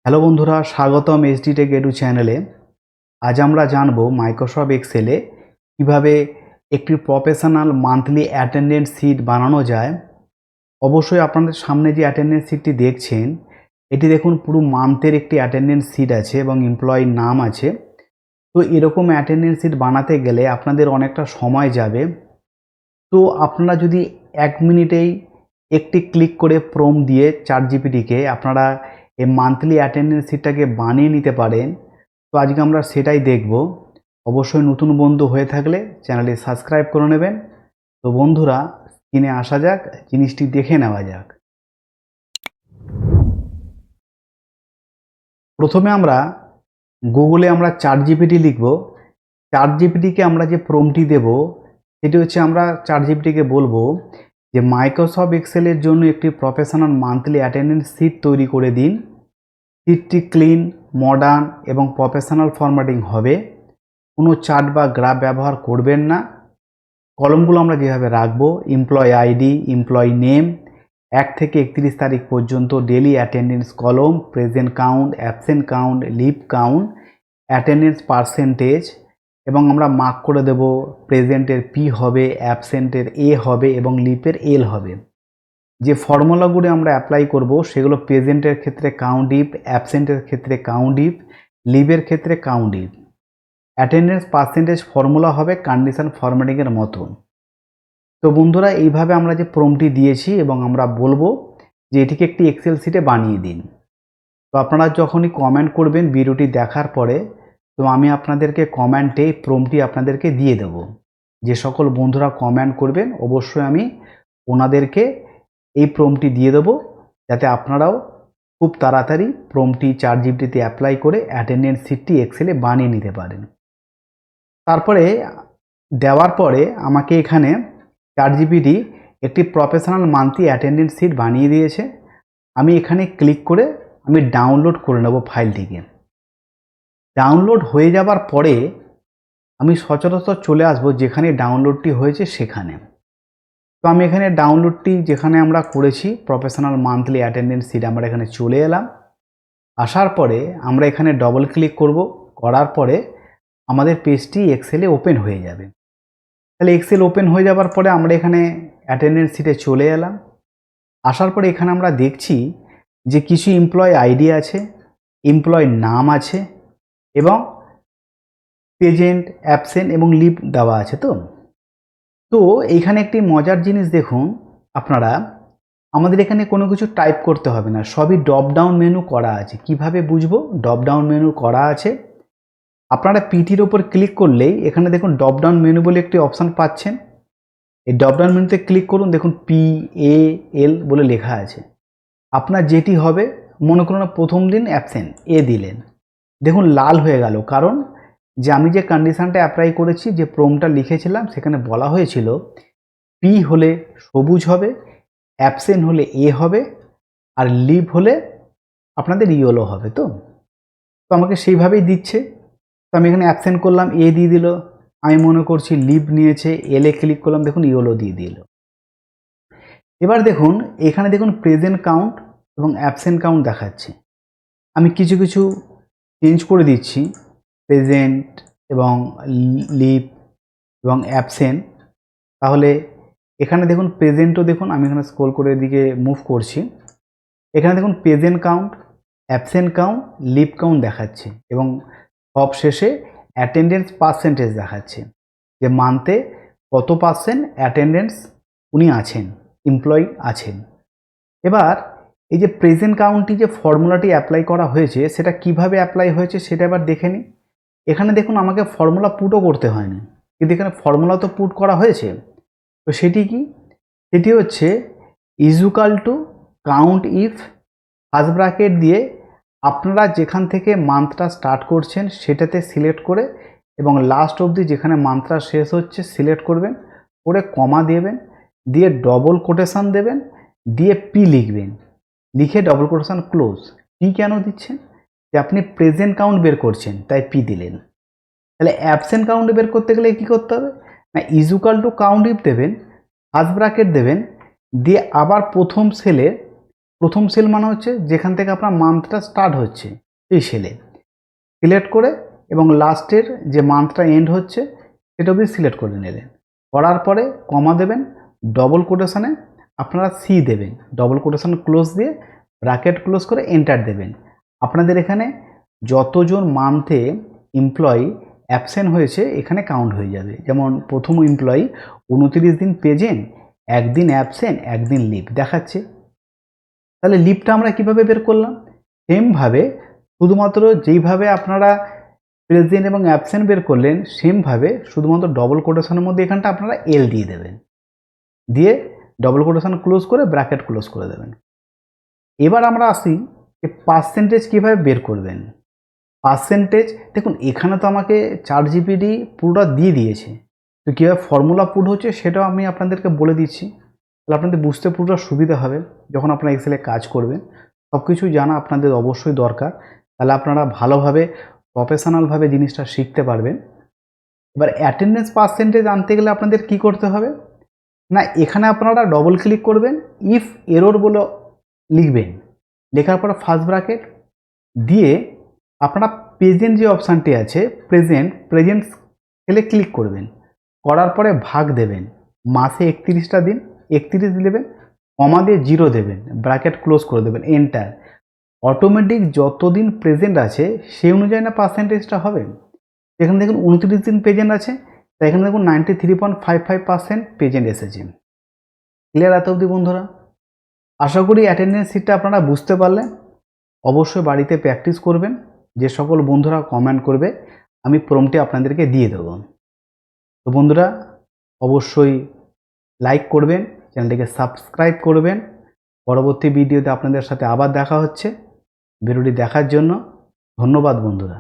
Hello বন্ধুরা, স্বাগতম SD take edu চ্যানেলে। আজ আমরা জানব মাইক্রোসফট এক্সেলে কিভাবে একটি প্রফেশনাল মান্থলি অ্যাটেন্ডেন্স শিট বানানো যায়। অবশ্যই আপনাদের সামনে যে অ্যাটেন্ডেন্স শিটটি দেখছেন, এটি দেখুন পুরো মান্থের একটি অ্যাটেন্ডেন্স শিট আছে এবং এমপ্লয়ির নাম আছে। তো এরকম অ্যাটেন্ডেন্স শিট বানাতে গেলে আপনাদের অনেকটা সময় যাবে। তো আপনারা যদি 1 মিনিটেই একটি ক্লিক করে প্রম্পট দিয়ে চ্যাটজিপিটিকে আপনারা এই মান্থলি অ্যাটেন্ডেন্স শিটটাকে বানিয়ে নিতে পারেন। তো আজকে আমরা সেটাই দেখব। অবশ্যই নতুন বন্ধু হয়ে থাকলে চ্যানেলটি সাবস্ক্রাইব করে নেবেন। তো বন্ধুরা, স্ক্রিনে আসা যাক, জিনিসটি দেখে নেওয়া যাক। প্রথমে আমরা গুগলে চ্যাটজিপিটি লিখব। চ্যাটজিপিটিকে আমরা যে প্রম্পটটি দেব সেটি হচ্ছে, আমরা চ্যাটজিপিটিকে বলবো যে মাইক্রোসফট এক্সেলের জন্য একটি প্রফেশনাল মান্থলি অ্যাটেন্ডেন্স শিট তৈরি করে দিন। শিটটি ক্লিন, মডার্ন এবং প্রফেশনাল ফরম্যাটিং হবে। কোনো চার্ট বা গ্রাফ ব্যবহার করবেন না। কলমগুলো আমরা যেভাবে রাখবো, এমপ্লয়ি আইডি, এমপ্লয়ি নেম, 1 থেকে 31 তারিখ পর্যন্ত daily attendance column, present count, absent count, leave count, attendance percentage, এবং আমরা মার্ক করে দেব প্রেজেন্টের পি হবে, অ্যাবসেন্টের এ হবে এবং লিপের এল হবে। যে ফর্মুলাগুলো আমরা অ্যাপ্লাই করব সেগুলো প্রেজেন্টের ক্ষেত্রে কাউন্ট ইফ, অ্যাবসেন্টের ক্ষেত্রে কাউন্ট ইফ, লিভের ক্ষেত্রে count if. Attendance percentage formula হবে কন্ডিশন ফরম্যাটিংয়ের মতন। তো বন্ধুরা, এইভাবে আমরা যে প্রম্পটটি দিয়েছি এবং আমরা বলবো যে এটিকে একটি এক্সেল শিটে বানিয়ে দিন। তো আপনারা যখনই কমেন্ট করবেন ভিডিওটি দেখার পরে, তো আমি আপনাদেরকে কমেন্টে প্রম্পটটি আপনাদেরকে দিয়ে দেব। যে সকল বন্ধুরা কমেন্ট করবেন অবশ্যই আমি ওনাদেরকে এই প্রম্পটটি দিয়ে দেবো, যাতে আপনারাও খুব তাড়াতাড়ি প্রম্পটটি চ্যাটজিপিটিতে অ্যাপ্লাই করে অ্যাটেন্ডেন্স শিটটি এক্সেলে বানিয়ে নিতে পারেন। তারপরে দেওয়ার পরে আমাকে এখানে চ্যাটজিপিটি একটি প্রফেশনাল মান্থলি অ্যাটেন্ডেন্স শিট বানিয়ে দিয়েছে। আমি এখানে ক্লিক করে আমি ডাউনলোড করে নেব ফাইলটিকে। ডাউনলোড হয়ে যাবার পরে আমি সচরাচর চলে আসব যেখানে ডাউনলোডটি হয়েছে সেখানে। তো আমি এখানে ডাউনলোডটি যেখানে আমরা করেছি প্রফেশনাল মান্থলি অ্যাটেন্ডেন্স শিট, আমরা এখানে চলে এলাম। আসার পরে আমরা এখানে ডবল ক্লিক করব। করার পরে আমাদের পেজটি এক্সেলে ওপেন হয়ে যাবে। তাহলে এক্সেল ওপেন হয়ে যাবার পরে আমরা এখানে অ্যাটেন্ডেন্স শিটে চলে এলাম। আসার পরে এখানে আমরা দেখছি যে কিছু এমপ্লয় আইডি আছে, এমপ্লয়ের নাম আছে এবং প্রেজেন্ট, অ্যাবসেন্ট এবং লিভ দেওয়া আছে। তো এইখানে একটি মজার জিনিস দেখুন আপনারা, আমাদের এখানে কোনো কিছু টাইপ করতে হবে না, সবই ড্রপ ডাউন মেনু করা আছে। কিভাবে বুঝবো? ড্রপ ডাউন মেনু করা আছে। আপনারা পিটির ওপর ক্লিক করলেই এখানে দেখুন ড্রপ ডাউন মেনু বলে একটি অপশান পাচ্ছেন। এই ড্রপ ডাউন মেনুতে ক্লিক করুন, দেখুন PAL বলে লেখা আছে। আপনার যেটি হবে, মনে করুন প্রথম দিন অ্যাবসেন্ট, এ দিলেন, দেখুন লাল হয়ে গেল, কারণ যে আমি যে কন্ডিশনটা অ্যাপ্লাই করেছি, যে প্রম্পটটা লিখেছিলাম সেখানে বলা হয়েছিল পি হলে সবুজ হবে, অ্যাবসেন্ট হলে এ হবে, আর লিভ হলে আপনাদের ইয়েলো হবে। তো আমাকে সেইভাবেই দিচ্ছে। তো আমি এখানে অ্যাবসেন্ট করলাম, এ দিয়ে দিল। আমি মনে করছি লিভ নিয়েছে, এলে ক্লিক করলাম, দেখুন ইয়েলো দিয়ে দিল। এবার দেখুন এখানে দেখুন প্রেজেন্ট কাউন্ট এবং অ্যাবসেন্ট কাউন্ট দেখাচ্ছে। আমি কিছু কিছু চেঞ্জ করে দিচ্ছি, প্রেজেন্ট এবং লিভ এবং অ্যাবসেন্ট। তাহলে এখানে দেখুন প্রেজেন্টও দেখুন, আমি এখানে স্ক্রল করে এদিকে মুভ করছি। এখানে দেখুন present count, absent count, leave count দেখাচ্ছে এবং সব শেষে অ্যাটেন্ডেন্স পার্সেন্টেজ দেখাচ্ছে, যে মান্থে কত পার্সেন্ট অ্যাটেন্ডেন্স উনি আছেন, এমপ্লয়ি আছেন। এবার এই যে প্রেজেন্ট কাউন্টটি যে ফর্মুলাটি অ্যাপ্লাই করা হয়েছে, সেটা কিভাবে অ্যাপ্লাই হয়েছে সেটা এবার দেখে নিই। এখানে দেখুন আমাকে ফর্মুলা পুটও করতে হয়নি, কিন্তু এখানে ফর্মুলা তো পুট করা হয়েছে। তো সেটি কি? সেটি হচ্ছে is equal to countif, first bracket দিয়ে আপনারা যেখান থেকে মান্থটা স্টার্ট করছেন সেটাতে সিলেক্ট করে এবং লাস্ট অবধি যেখানে মান্থটা শেষ হচ্ছে সিলেক্ট করবেন, করে কমা দেবেন, দিয়ে ডবল কোটেশন দেবেন, দিয়ে পি লিখবেন, লিখে ডবল কোটেশন ক্লোজ। পি কেন দিচ্ছেন? যে আপনি প্রেজেন্ট কাউন্ট বের করছেন, তাই পি দিলেন। তাহলে অ্যাবসেন্ট কাউন্ট বের করতে গেলে কী করতে হবে না, ইজুকাল টু কাউন্ট ইফ দেবেন, ফার্স্ট ব্র্যাকেট দেবেন, দিয়ে আবার প্রথম সেলে প্রথম সেল মানে হচ্ছে যেখান থেকে আপনার মান্থটা স্টার্ট হচ্ছে সেই সেলে সিলেক্ট করে এবং লাস্টের যে মান্থটা এন্ড হচ্ছে সেটা অবধি সিলেক্ট করে নিলেন। করার পরে কমা দেবেন, ডবল কোটেশনে আপনারা সি দেবেন, ডবল কোটেশন ক্লোজ দিয়ে ব্র্যাকেট ক্লোজ করে এন্টার দেবেন। আপনাদের এখানে যতজন মান্থে এমপ্লয়ি অ্যাবসেন্ট হয়েছে এখানে কাউন্ট হয়ে যাবে। যেমন প্রথম এমপ্লয়ি 29 দিন প্রেজেন্ট, একদিন অ্যাবসেন্ট, একদিন লিভ দেখাচ্ছে। তাহলে লিভটা আমরা কিভাবে বের করলাম? সেমভাবে শুধুমাত্র যেইভাবে আপনারা প্রেজেন্ট এবং অ্যাবসেন্ট বের করলেন সেমভাবে শুধুমাত্র ডবল কোটেশনের মধ্যে এখানটা আপনারা এল দিয়ে দেবেন, দিয়ে ডবল কোটেশন ক্লোজ করে ব্র্যাকেট ক্লোজ করে দেবেন। এবার আমরা আসি যে পার্সেন্টেজ কীভাবে বের করবেন। পার্সেন্টেজ দেখুন এখানে তো আমাকে ChatGPT পুরোটা দিয়ে দিয়েছে, তো কীভাবে ফর্মুলা পুট হচ্ছে সেটাও আমি আপনাদেরকে বলে দিচ্ছি, তাহলে আপনাদের বুঝতে পুরোটা সুবিধা হবে যখন আপনারা এক্সেলে কাজ করবেন। সব কিছু জানা আপনাদের অবশ্যই দরকার, তাহলে আপনারা ভালোভাবে প্রফেশনালভাবে জিনিসটা শিখতে পারবেন। এবার অ্যাটেন্ডেন্স পার্সেন্টেজ আনতে গেলে আপনাদের কি করতে হবে না, এখানে আপনারা ডবল ক্লিক করবেন, ইফ এরর বলে লিখবেন, লেখার পর ফার্স্ট ব্র্যাকেট দিয়ে আপনারা প্রেজেন্ট যে অপশানটি আছে প্রেজেন্ট সেলে ক্লিক করবেন, করার পরে ভাগ দেবেন, মাসে 31টা দিন 31 দেবেন, কমা দিয়ে 0 দেবেন, ব্র্যাকেট ক্লোজ করে দেবেন, এন্টার। অটোমেটিক যতদিন প্রেজেন্ট আছে সেই অনুযায়ী না পার্সেন্টেজটা হবে। এখানে দেখুন 29 দিন প্রেজেন্ট আছে, তাই এখানে দেখুন 93.55% প্রেজেন্ট এসেছে। ক্লিয়ার এত অবধি বন্ধুরা? আশা করি অ্যাটেন্ডেন্স শিটটা আপনারা বুঝতে পারলেন। অবশ্যই বাড়িতে প্র্যাকটিস করবেন। যে সকল বন্ধুরা কমেন্ট করবে আমি প্রম্পটে আপনাদেরকে দিয়ে দেবো। তো বন্ধুরা অবশ্যই লাইক করবেন, চ্যানেলটিকে সাবস্ক্রাইব করবেন। পরবর্তী ভিডিওতে আপনাদের সাথে আবার দেখা হচ্ছে। ভিডিওটি দেখার জন্য ধন্যবাদ বন্ধুরা।